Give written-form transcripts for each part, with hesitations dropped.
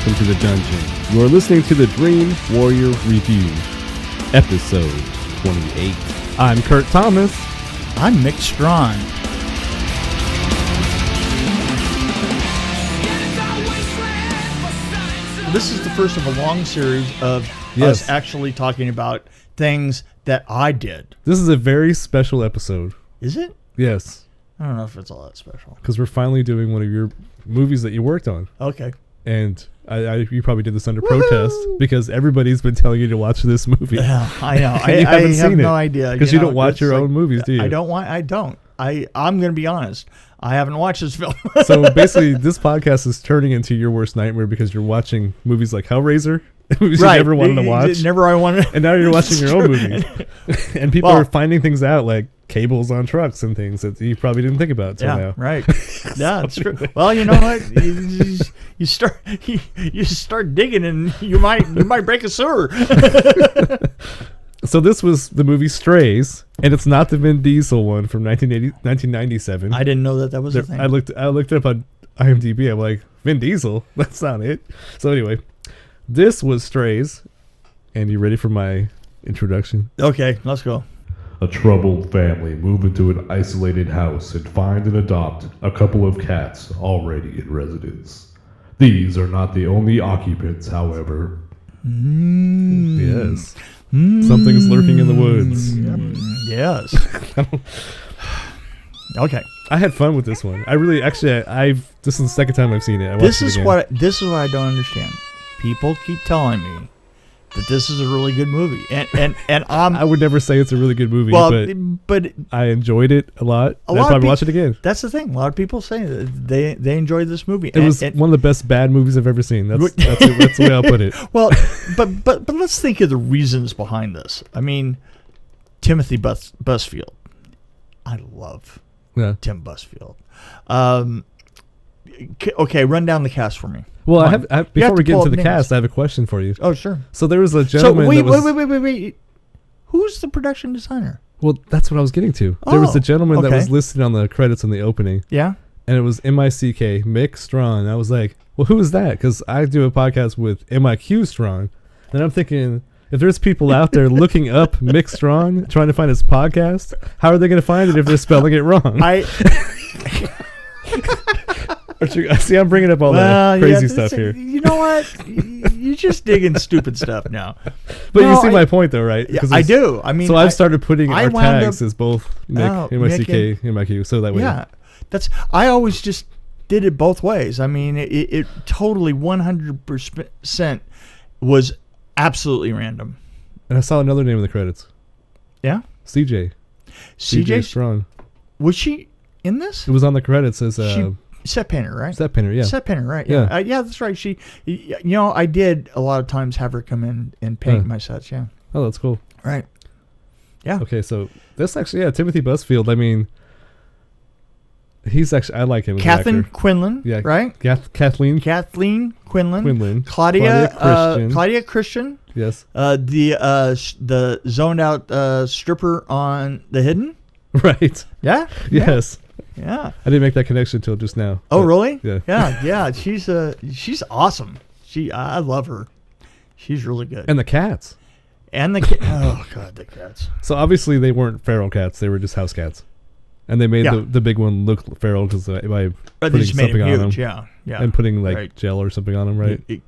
welcome to the dungeon. You are listening to the Dream Warrior Review, episode 28. I'm Kurt Thomas. I'm Mick Strawn. This is the first of a long series of us actually talking about things that I did. This is a very special episode. Is it? Yes. I don't know if it's all that special. Because we're finally doing one of your movies that you worked on. Okay. And you probably did this under protest because everybody's been telling you to watch this movie. Yeah, I know. I have no idea. Because you don't watch your own movies, do you? I don't. I'm going to be honest. I haven't watched this film. So basically, this podcast is turning into your worst nightmare because you're watching movies like Hellraiser, movies you never wanted to watch. Never I wanted. And now you're watching your own movies. And people are finding things out like cables on trucks and things that you probably didn't think about till now. Right. Yeah, it's true. Well, you know what? You start digging and you might break a sewer. So this was the movie Strays, and it's not the Vin Diesel one from 1997. I didn't know that was a thing. I looked it up on IMDb. I'm like, Vin Diesel? That's not it. So anyway, this was Strays, and you ready for my introduction? Okay, let's go. A troubled family move into an isolated house and find and adopt a couple of cats already in residence. These are not the only occupants, however. Yes. Something's lurking in the woods. Yes. Okay. I had fun with this one. I really, actually, this is the second time I've seen it. This is what I don't understand. People keep telling me that this is a really good movie, and I would never say it's a really good movie, but I enjoyed it a lot. I'd probably watch it again. That's the thing. A lot of people say that they enjoyed this movie. It was one of the best bad movies I've ever seen. That's the way I'll put it. Well, but let's think of the reasons behind this. I mean, Timothy Busfield. I love Tim Busfield. Okay, run down the cast for me. Well, before we get into the cast, I have a question for you. Oh, sure. So there was a gentleman. Wait. Who's the production designer? Well, that's what I was getting to. There was a gentleman that was listed on the credits in the opening. Yeah. And it was MICK, Mick Strawn. I was like, well, who is that? Because I do a podcast with MIQ Strawn. And I'm thinking, if there's people out there looking up Mick Strawn, trying to find his podcast, how are they going to find it if they're spelling it wrong? See, I'm bringing up all that crazy stuff here. You know what? You're just digging stupid stuff now. But you see my point, though, right? Yeah, I do. I mean, so I've started putting our tags as both Mick, MICK, MIQ, so that way. Yeah, I always just did it both ways. I mean, it totally 100% was absolutely random. And I saw another name in the credits. Yeah, CJ Strawn. Was she in this? It was on the credits as set painter, right? Set painter, yeah. Set painter, right? Yeah, yeah, that's right. She, I did a lot of times have her come in and paint my sets. Yeah. Oh, that's cool. Right. Yeah. Okay, so this actually, Timothy Busfield. I mean, he's actually, I like him. Kathleen Quinlan. Yeah. Right. Kathleen Quinlan. Claudia Christian. Yes. The zoned out stripper on The Hidden. Right. Yeah. Yes. Yeah. I didn't make that connection until just now. Oh, really? Yeah. Yeah. She's awesome. I love her. She's really good. And the cats. Oh God, the cats. So obviously they weren't feral cats; they were just house cats, and they made the big one look feral because by putting something on them, and putting gel or something on them, right? And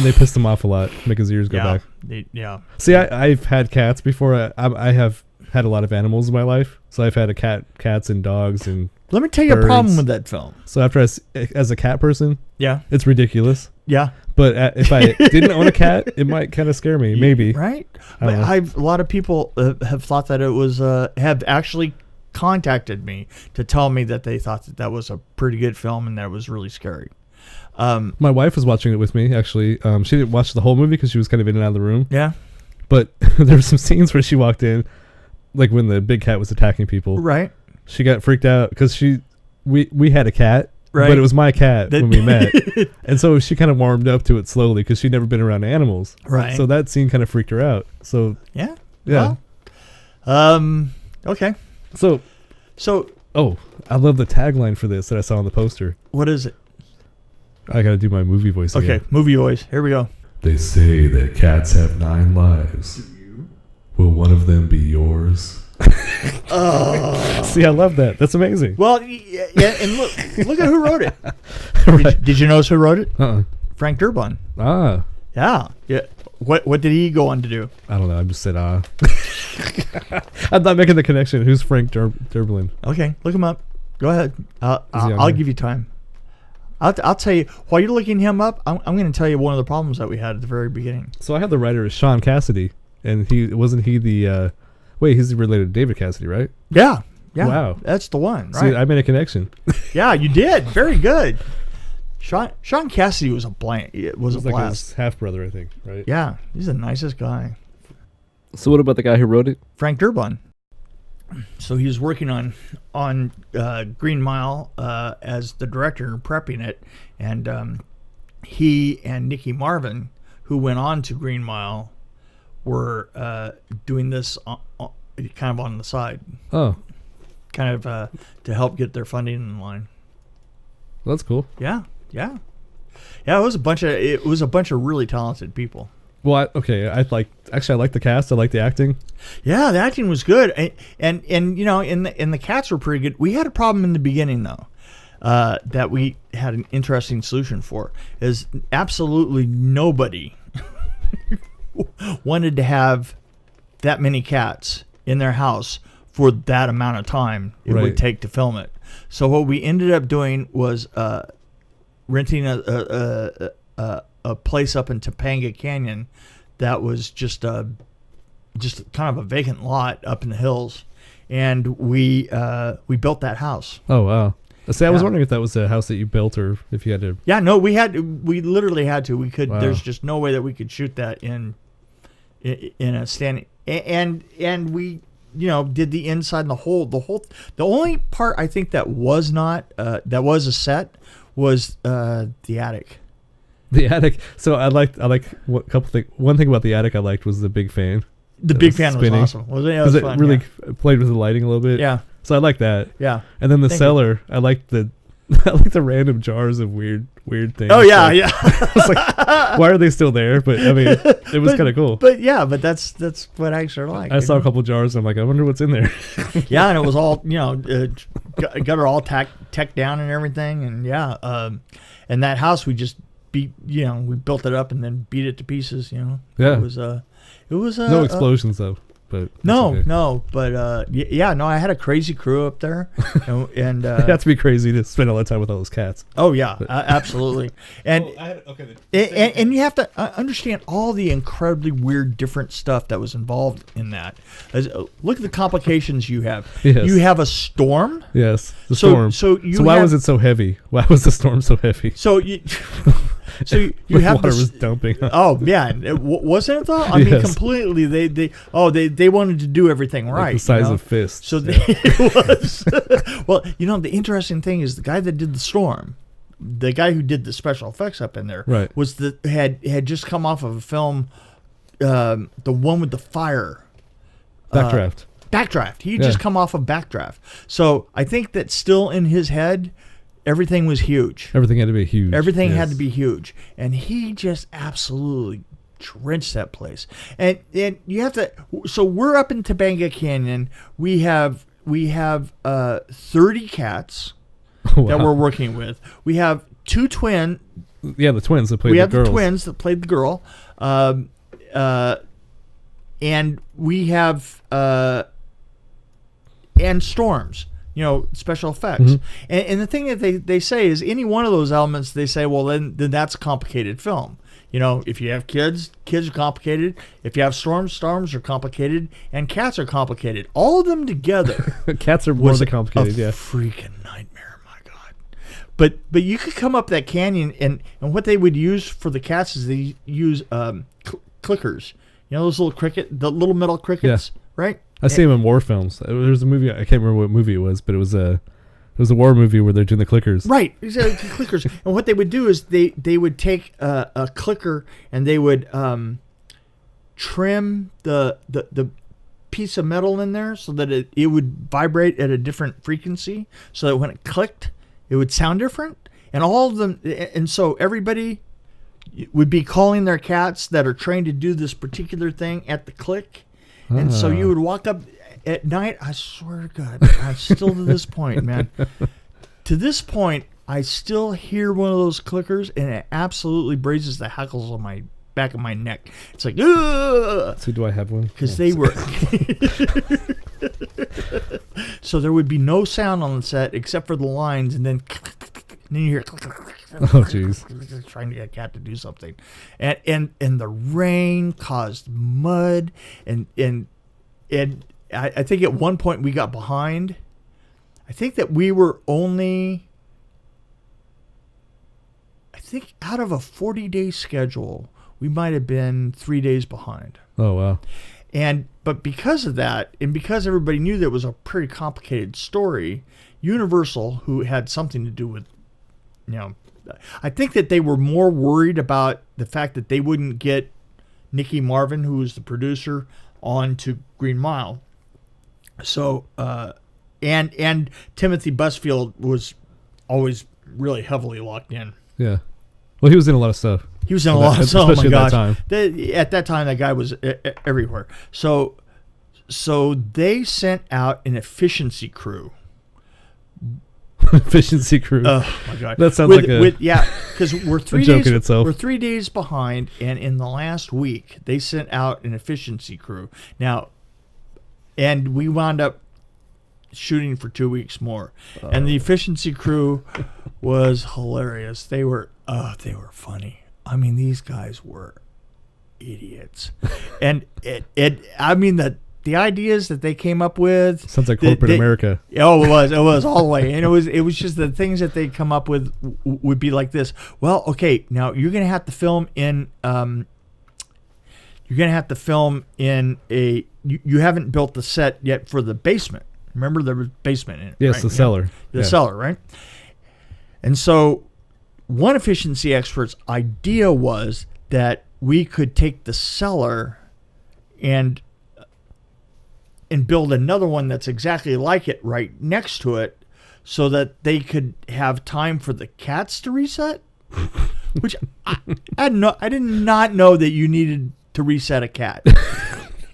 they pissed him off a lot, make his ears go back. See, I've had cats before. I have had a lot of animals in my life, so I've had cats and dogs and. Let me tell you a problem with that film. So after as a cat person, it's ridiculous. Yeah. But if I didn't own a cat, it might kind of scare me, maybe. Right. But a lot of people have thought that it was have actually contacted me to tell me that they thought that was a pretty good film and that it was really scary. My wife was watching it with me, actually. She didn't watch the whole movie because she was kind of in and out of the room. Yeah. But there were some scenes where she walked in, like when the big cat was attacking people. Right. She got freaked out because we had a cat, right, but it was my cat when we met. And so she kind of warmed up to it slowly because she'd never been around animals. Right. So that scene kind of freaked her out. So yeah. Well, okay. So I love the tagline for this that I saw on the poster. What is it? I got to do my movie voice again. Okay, movie voice. Here we go. They say that cats have 9 lives. Will one of them be yours? See, I love that. That's amazing. Well, yeah, and look at who wrote it. Right. Did you notice who wrote it? Frank Durbin. Yeah. What did he go on to do? I don't know. I just said I'm not making the connection. Who's Frank Durbin? Okay, look him up. Go ahead. I'll give you time. I'll tell you, while you're looking him up, I'm going to tell you one of the problems that we had at the very beginning. So I have the writer is Sean Cassidy, and he's related to David Cassidy, right? Yeah. Wow. That's the one, right? See, I made a connection. Yeah, you did. Very good. Sean Cassidy was a blast. It was a blast. Like his half brother, I think, right? Yeah, he's the nicest guy. So what about the guy who wrote it? Frank Durbin. So he was working on Green Mile as the director, prepping it, and he and Nicky Marvin, who went on to Green Mile, were doing this kind of on the side. Oh, kind of to help get their funding in line. Well, that's cool. Yeah. It was a bunch of really talented people. Well, I like the cast. I like the acting. Yeah, the acting was good, and you know, and the cats were pretty good. We had a problem in the beginning though, that we had an interesting solution for. Is absolutely nobody wanted to have that many cats in their house for that amount of time it would take to film it. So what we ended up doing was renting a place up in Topanga Canyon that was just kind of a vacant lot up in the hills, and we built that house. Oh wow! See, I was wondering if that was a house that you built or if you had to. Yeah, no, we literally had to. We could. Wow. There's just no way that we could shoot that in a standing. And we, you know, did the inside and the whole. The only part I think that was not that was a set was the attic. The attic. So I like what couple things. One thing about the attic I liked was the big fan. The big fan was awesome. Because it really played with the lighting a little bit. Yeah. So I like that. Yeah. And then the cellar, I like the random jars of weird things. Oh yeah, yeah. I was like, why are they still there? But I mean, it was kind of cool. But that's what I actually like. I saw a couple jars. And I'm like, I wonder what's in there. Yeah, and it was all got it all tacked down and everything, and and that house we just we built it up and then beat it to pieces. Yeah. It was no explosions though. But I had a crazy crew up there, and you have to be crazy to spend all that time with all those cats. Oh yeah, absolutely. And and you have to understand all the incredibly weird, different stuff that was involved in that. Look at the complications you have. Yes. You have a storm. Yes, the storm. So why was it so heavy? Why was the storm so heavy? So you have water was dumping. Oh yeah, wasn't it though? I mean, completely. They wanted to do everything right. Like the size of fists. So it was. Well, the interesting thing is the guy that did the storm, the guy who did the special effects up in there, was had just come off of a film, the one with the fire. Backdraft. He just come off of Backdraft. So I think that still in his head, everything was huge. Everything had to be huge. Everything had to be huge. And he just absolutely drenched that place. And you have to, so we're up in Topanga Canyon. We have 30 cats that we're working with. We have two twins. Yeah, the twins that played the girls. We have the twins that played the girl. And we have, and storms. Special effects. Mm-hmm. And the thing that they say is any one of those elements, they say, well, then that's a complicated film. If you have kids are complicated. If you have storms are complicated. And cats are complicated. All of them together. Cats are more than complicated, yeah. Freaking nightmare, my God. But you could come up that canyon, and what they would use for the cats is they use clickers. Those the little metal crickets, right? I see them in war films. There's a movie, I can't remember what movie it was, but it was a war movie where they're doing the clickers. Right, clickers. And what they would do is they would take a clicker and they would trim the piece of metal in there so that it would vibrate at a different frequency, so that when it clicked, it would sound different. and all of them, and so everybody would be calling their cats that are trained to do this particular thing at the click. And so you would walk up at night. I swear to God, I'm still to this point, man. To this point, I still hear one of those clickers, and it absolutely raises the hackles on my back of my neck. It's like, ugh! So do I have one? Because they were. So there would be no sound on the set except for the lines, and then you hear. Oh, jeez. Trying to get a cat to do something, and the rain caused mud, and I think at one point we got behind. I think that we were only, out of a 40-day schedule, we might have been 3 days behind. Oh, wow. But because of that, and because everybody knew that it was a pretty complicated story, Universal, who had something to do with, I think that they were more worried about the fact that they wouldn't get Nicky Marvin, who was the producer, on to Green Mile. So, and Timothy Busfield was always really heavily locked in. Yeah. Well, he was in a lot of stuff. He was in a lot of stuff. Oh my gosh. At that time, that guy was everywhere. So they sent out an efficiency crew. Efficiency crew. Oh my God. That sounds because we're 3 days. We're 3 days behind, and in the last week they sent out an efficiency crew. Now, and we wound up shooting for 2 weeks more, and the efficiency crew was hilarious. They were funny. I mean, these guys were idiots, and the ideas that they came up with sounds like corporate America. Oh, it was all the way, and it was just the things that they come up with would be like this. Well, okay, now you're gonna have to film in you haven't built the set yet for the basement. Remember, there was basement in it. Yes, right? the cellar. The cellar, right? And so one efficiency expert's idea was that we could take the cellar and build another one that's exactly like it right next to it, so that they could have time for the cats to reset. Which I did not know that you needed to reset a cat.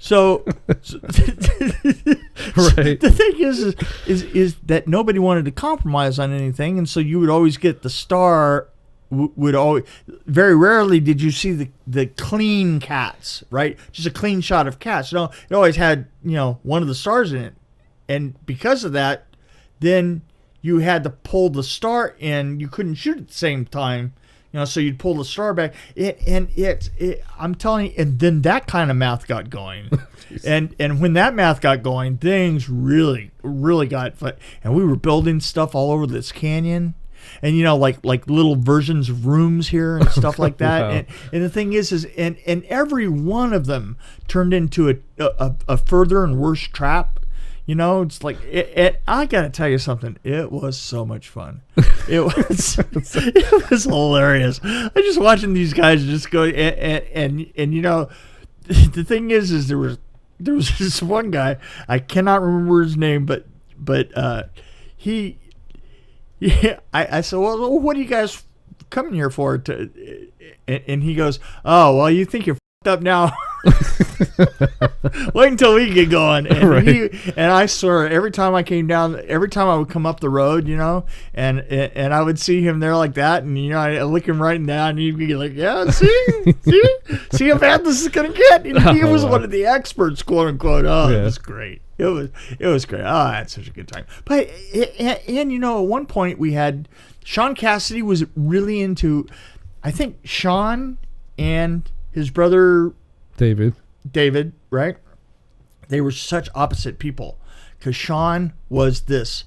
So right. The thing is that nobody wanted to compromise on anything, and so you would always get the star. Would always, very rarely did you see the clean cats, right? Just a clean shot of cats. No, it always had one of the stars in it, and because of that, then you had to pull the star in. You couldn't shoot at the same time. So you'd pull the star back, I'm telling you, and then that kind of math got going, and when that math got going, things really, really got fun. And we were building stuff all over this canyon, and like little versions of rooms here and stuff like that. Wow. And the thing is and every one of them turned into a further and worse trap. It's like I gotta tell you something. It was so much fun. It was hilarious. I just watching these guys just go and the thing is there was this one guy, I cannot remember his name, but I said, well, what are you guys coming here for? And he goes, oh, well, you think you're f***ed up now. Wait until we get going. And right. And I swear, every time I would come up the road, and I would see him there like that, and I look him right down, and he'd be like, yeah, see how bad this is gonna get. And he was one of the experts, quote unquote. Oh, yeah. It was great. It was great. Oh, I had such a good time. But and at one point we had Sean Cassidy was really into, I think Sean and his brother David, right? They were such opposite people, because Sean was this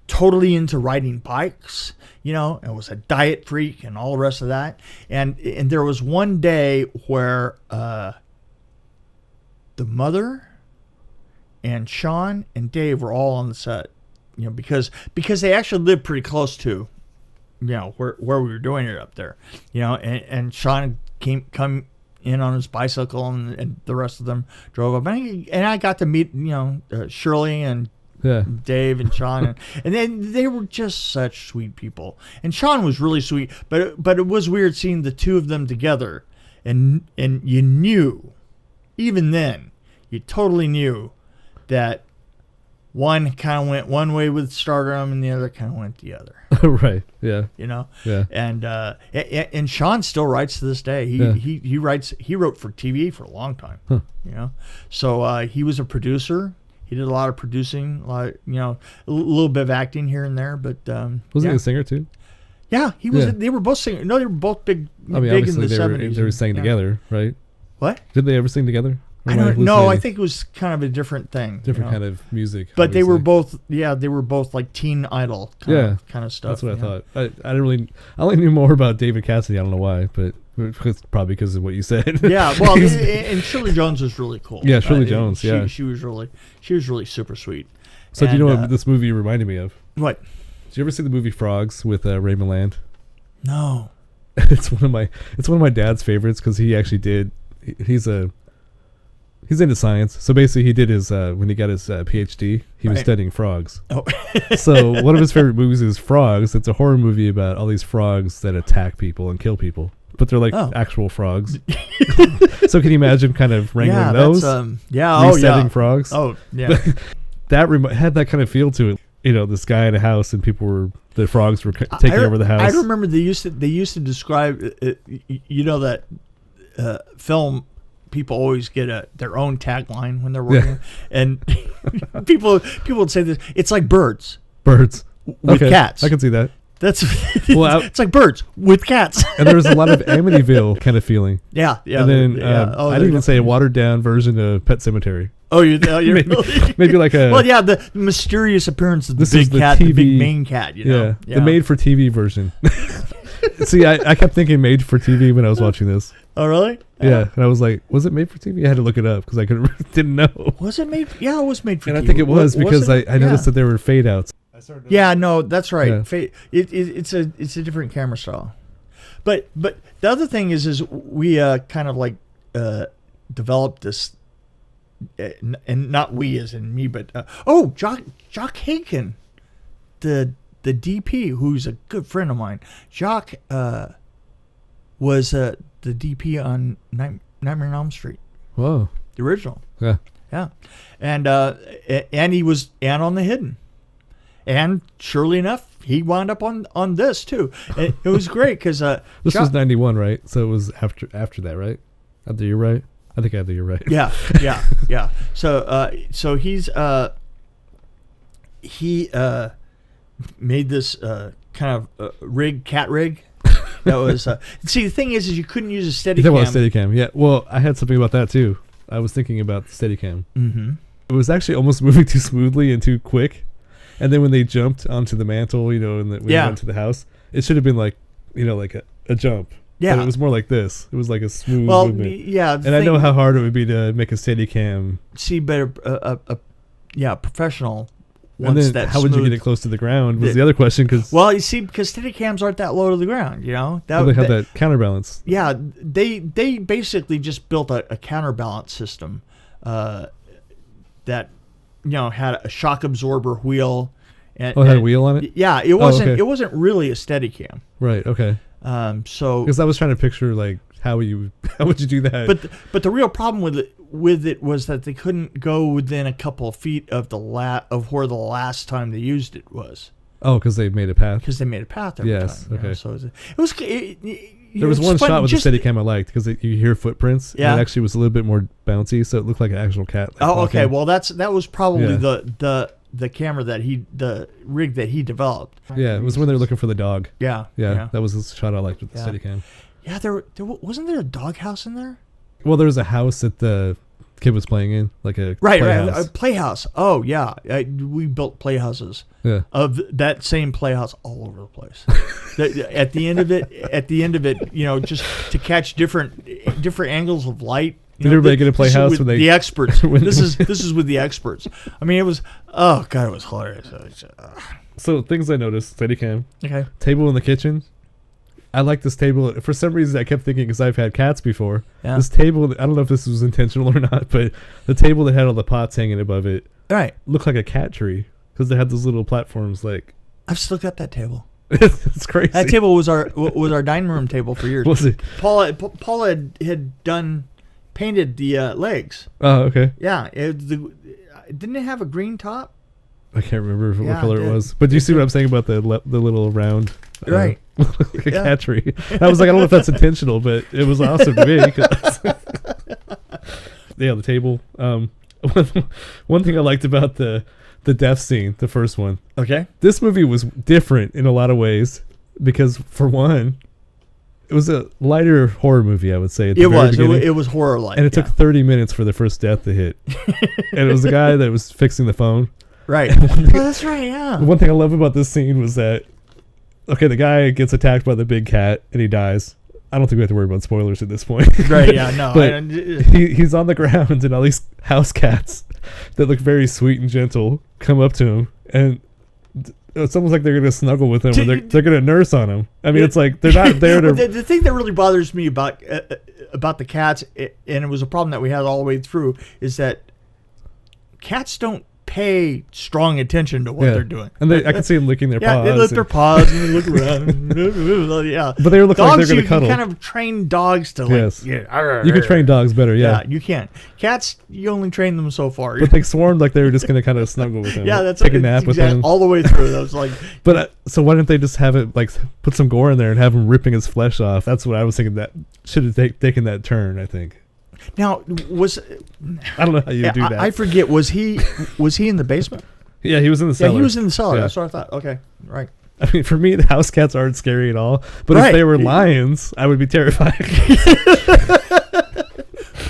totally into riding bikes, and was a diet freak and all the rest of that. And there was one day where the mother and Sean and Dave were all on the set, because they actually lived pretty close to, where we were doing it up there, and Sean come in on his bicycle, and the rest of them drove up, and I got to meet Shirley and Yeah. Dave and Sean, and then they were just such sweet people. And Sean was really sweet, but it was weird seeing the two of them together, and you knew, even then, you totally knew that one kind of went one way with Stardom and the other kind of went the other. Right. Yeah. You know. Yeah. And Sean still writes to this day. He wrote for TV for a long time. Huh. You know. So he was a producer. He did a lot of producing, a little bit of acting here and there. But was he a singer too? Yeah, he was. Yeah. They were both singers. No, they were both big in the 70s. They were singing together, right? What? Did they ever sing together? I don't know. I think it was kind of a different thing. Different kind of music. But obviously. They were both like teen idol kind of stuff. That's what I thought. I only knew more about David Cassidy. I don't know why, but probably because of what you said. Yeah, well, and Shirley Jones was really cool. Yeah, Shirley Jones. She was really super sweet. So do you know what this movie reminded me of? What? Did you ever see the movie Frogs with Ray Milland? No. It's one of my dad's favorites because he actually did. He's into science. So basically he did his, when he got his PhD, he was studying frogs. Oh. So one of his favorite movies is Frogs. It's a horror movie about all these frogs that attack people and kill people. But they're like actual frogs. So can you imagine kind of wrangling those? Resetting frogs? Oh, yeah. That had that kind of feel to it. You know, this guy in a house and the frogs were taking over the house. I remember they used to describe, that film. People always get their own tagline when they're working, and people would say this. It's like birds with cats. I can see that. It's like birds with cats. And there was a lot of Amityville kind of feeling. Yeah. And then I didn't even say a watered down version of Pet Sematary. Oh, you're maybe like a the mysterious appearance of the big cat, the big main cat. Yeah, the made for TV version. See, I kept thinking made for TV when I was watching this. Oh, really? Yeah, and I was like, was it made for TV? I had to look it up because I didn't know. Was it made? Yeah, it was made for TV. And I think it was because I noticed that there were fade outs. Yeah, no, that's right. Yeah. It's a different camera style. But the other thing is we kind of like developed this, and not we as in me, but Jock Haken, the DP, who's a good friend of mine. Jock was the DP on Nightmare on Elm Street. Whoa. The original. Yeah. Yeah. And he was on The Hidden. And surely enough, he wound up on this too. And it was great because this was 91, right? So it was after that, right? After you're right. I think after you're right. Yeah. So he's he made this kind of cat rig. That was see, the thing is you couldn't use a Steadicam. That was Steadicam. Yeah. Well, I had something about that too. I was thinking about the Steadicam. Mm-hmm. It was actually almost moving too smoothly and too quick. And then when they jumped onto the mantle, and when they went to the house, it should have been like, like a jump. Yeah. But it was more like this. It was like a smooth movement. Yeah. And I know how hard it would be to make a Steadicam. See, but professional. And then how would you get it close to the ground was the other question. Well, you see, because Steadicams aren't that low to the ground, they have that counterbalance. Yeah, they basically just built a counterbalance system that had a shock absorber wheel. And, it had a wheel on it? Yeah, it wasn't really a Steadicam. Right. Okay. So because I was trying to picture like how would you do that? But the real problem with it was that they couldn't go within a couple of feet of where the last time they used it was. Oh, because they made a path. Because they made a path every time. Okay. So it was. There was one shot with the Steadicam I liked because you hear footprints. Yeah. And it actually was a little bit more bouncy, so it looked like an actual cat. Okay. Well, that was probably the camera the rig that he developed. Yeah, it was when they were looking for the dog. Yeah. That was the shot I liked with the Steadicam. Yeah, there wasn't there a doghouse in there? Well, there was a house that the kid was playing in, like a playhouse. A playhouse. Oh yeah, we built playhouses. Yeah. Of that same playhouse all over the place. At the end of it, just to catch different angles of light. Did everybody get a playhouse when the experts? This is with the experts. I mean, it was it was hilarious. So things I noticed: Steadicam. Okay. Table in the kitchen. I like this table. For some reason, I kept thinking, because I've had cats before, this table, I don't know if this was intentional or not, but the table that had all the pots hanging above it looked like a cat tree. because they had those little platforms. Like I've still got that table. It's crazy. That table was our dining room table for years. Was it? Paula had painted the legs. Oh, okay. Yeah, didn't it have a green top? I can't remember what color it was. But do you see what I'm saying about the little round? Right. Like a cat tree. I was like, I don't know if that's intentional, but it was awesome to me. Yeah, the table. One thing I liked about the death scene, the first one. Okay. This movie was different in a lot of ways because, for one, it was a lighter horror movie, I would say. It was horror-like. And it took 30 minutes for the first death to hit. And it was the guy that was fixing the phone. Right. That's right, yeah. One thing I love about this scene was that, okay, the guy gets attacked by the big cat and he dies. I don't think we have to worry about spoilers at this point. Right, yeah, no. But he's on the ground and all these house cats that look very sweet and gentle come up to him, and it's almost like they're going to snuggle with him, or they're going to nurse on him. I mean, it's like they're not there to... The thing that really bothers me about the cats, and it was a problem that we had all the way through, is that cats don't pay strong attention to what they're doing. And I can see them licking their paws. Yeah, they lick their paws and they look around. Yeah. But they look like they're going to cuddle. You can kind of train dogs to, like... Yes. You can train dogs better, Yeah, you can. Cats, you only train them so far. But they swarmed like they were just going to kind of snuggle with him. Yeah, that's take a nap with him. All the way through. That was like... But, so why didn't they just have it, like, put some gore in there and have him ripping his flesh off? That's what I was thinking. That should have taken that turn, I think. Now, I don't know how you do that. I forget. Was he in the basement? Yeah, he was in the cellar. Yeah, he was in the cellar. Yeah. That's what I thought. Okay, right. I mean, for me, the house cats aren't scary at all. But if they were lions, I would be terrified.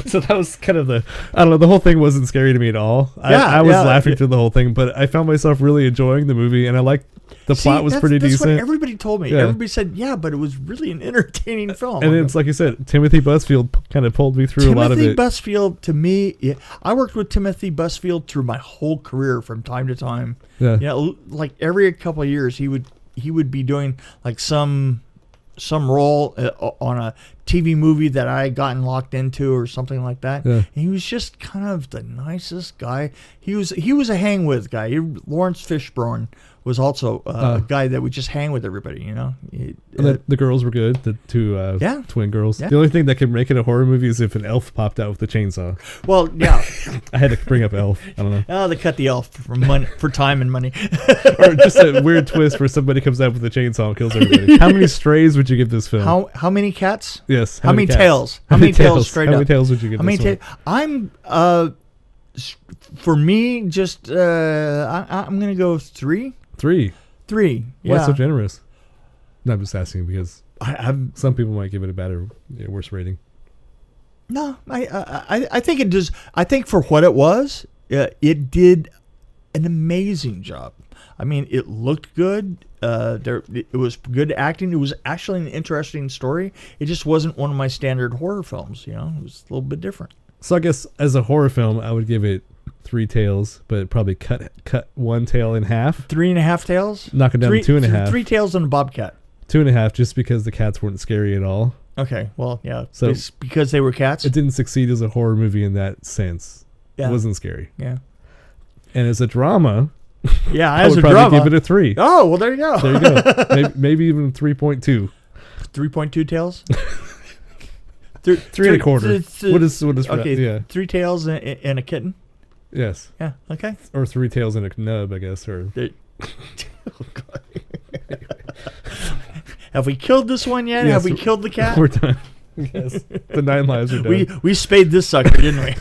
So that was kind of I don't know, the whole thing wasn't scary to me at all. I was laughing through the whole thing, but I found myself really enjoying the movie, and I liked the plot was pretty decent. That's what everybody told me. Yeah. Everybody said, yeah, but it was really an entertaining film. And it's like you said, Timothy Busfield kind of pulled me through a lot of it. Timothy Busfield, to me, I worked with Timothy Busfield through my whole career from time to time. Yeah. You know, like every couple of years, he would be doing like some role on a TV movie that I had gotten locked into or something like that. Yeah. And he was just kind of the nicest guy. He was a hang with guy. Lawrence Fishburne was also a guy that would just hang with everybody, you know. And the girls were good, the two twin girls. Yeah. The only thing that can make it a horror movie is if an elf popped out with a chainsaw. Well, yeah. I had to bring up Elf. I don't know. Oh, they cut the elf for time and money. Or just a weird twist where somebody comes out with a chainsaw and kills everybody. How many strays would you give this film? How many cats? Yes. How many tails? How many tails straight up? How many tails would you give this one? I'm for me, just I'm gonna go 3. 3. Yeah. Why so generous? No, I'm just asking because some people might give it a better, worse rating. No, I think it does. I think for what it was, it did an amazing job. I mean, it looked good. It was good acting. It was actually an interesting story. It just wasn't one of my standard horror films. You know, it was a little bit different. So I guess as a horror film, I would give it 3 tails, but probably cut one tail in half. 3.5 tails. Knock it down to 2.5. 3 tails and a bobcat. 2.5, just because the cats weren't scary at all. Okay, well, yeah. So it's because they were cats. It didn't succeed as a horror movie in that sense. Yeah. It wasn't scary. Yeah. And as a drama, yeah, I would probably give it a 3. Oh, well, there you go. There you go. maybe even 3.2. 3.2 tails. 3.25. What is okay? Yeah. 3 tails and a kitten. Yes. Yeah. Okay. Or 3 tails and a nub, I guess. Or. Oh, God. Have we killed this one yet? Yes, have we killed the cat? We're done. Yes. The 9 lives are done. We spayed this sucker, didn't we?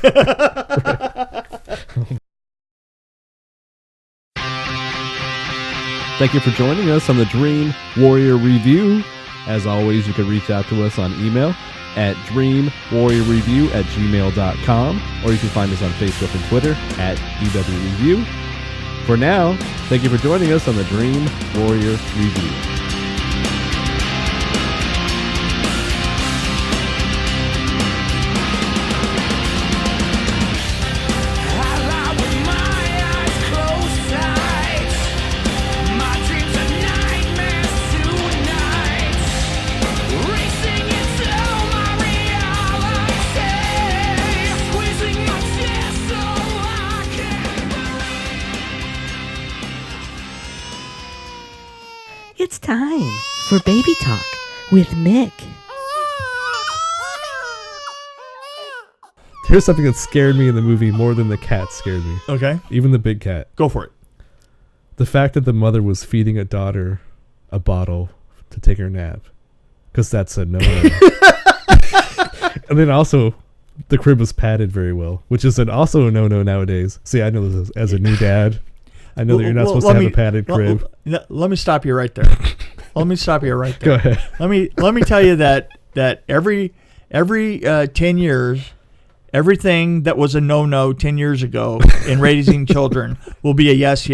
Thank you for joining us on the Dream Warrior Review. As always, you can reach out to us on email at dreamwarriorreview@gmail.com, or you can find us on Facebook and Twitter at DWR Review. For now, thank you for joining us on the Dream Warrior Review. It's time for Baby Talk with Mick. Here's something that scared me in the movie more than the cat scared me. Okay. Even the big cat. Go for it. The fact that the mother was feeding a daughter a bottle to take her nap. Because that's a no-no. And then also, the crib was padded very well, which is also a no-no nowadays. See, I know this as a new dad. I know that you're not supposed to have a padded crib. Let me stop you right there. Go ahead. Let me tell you that every 10 years, everything that was a no-no 10 years ago in raising children will be a yes.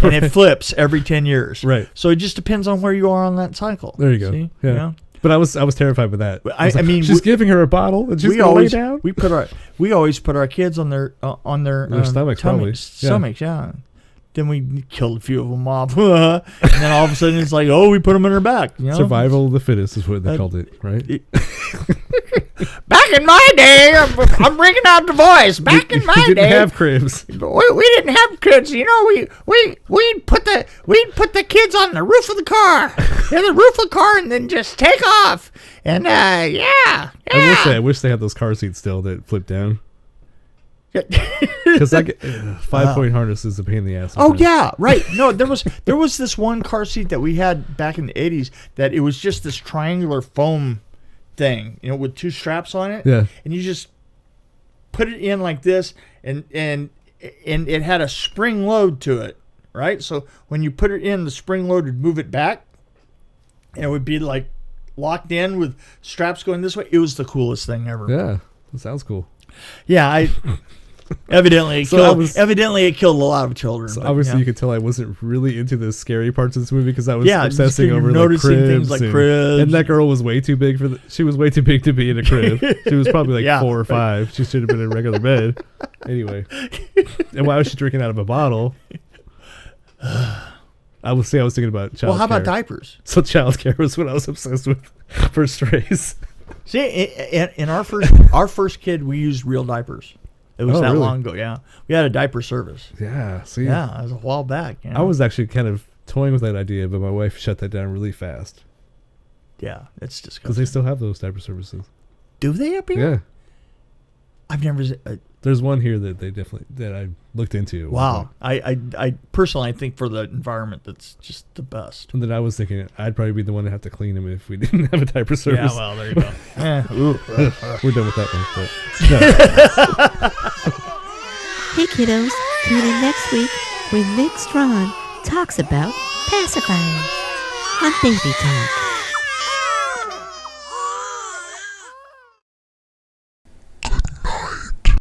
And it flips every 10 years. Right. So it just depends on where you are on that cycle. There you go. See? Yeah. You know? But I was terrified by that. I mean, she's giving her a bottle and she's going to lay down? We always put our kids on their stomachs, probably. Stomachs, yeah. Then we killed a few of them off. And then all of a sudden it's like, oh, we put them in her back. You know? Survival of the fittest is what they called it, right? Back in my day, I'm bringing out the voice. Back in my day, we didn't have cribs. We didn't have kids. You know, we'd put the kids on the roof of the car, and then just take off. And yeah. I wish they had those car seats still that flip down. Because 5-point harness is a pain in the ass. Oh yeah, right. No, there was this one car seat that we had back in the 80s that it was just this triangular foam thing, with 2 straps on it. Yeah. And you just put it in like this, and it had a spring load to it, right? So when you put it in, the spring load would move it back, and it would be like locked in with straps going this way. It was the coolest thing ever. Yeah, that sounds cool. Yeah, evidently it killed a lot of children. So obviously you could tell I wasn't really into the scary parts of this movie because I was obsessing over noticing cribs things like cribs. And that girl was way too big she was way too big to be in a crib. She was probably 4 or 5. She should have been in a regular bed. Anyway, and why was she drinking out of a bottle? I was thinking about child care. Well, how about diapers? So child care was what I was obsessed with for strays. See, in our first kid, we used real diapers. It was that long ago, yeah. We had a diaper service. Yeah, see. Yeah, it was a while back. I was actually kind of toying with that idea, but my wife shut that down really fast. Yeah, it's disgusting. Because they still have those diaper services. Do they up here? Yeah. I've never... There's one here that I looked into. Wow. I personally think for the environment, that's just the best. And then I was thinking I'd probably be the one to have to clean them if we didn't have a diaper service. Yeah, well, there you go. We're done with that one. But, no. Hey kiddos, tune in next week when Nick Strawn talks about pacifying on Baby Talk.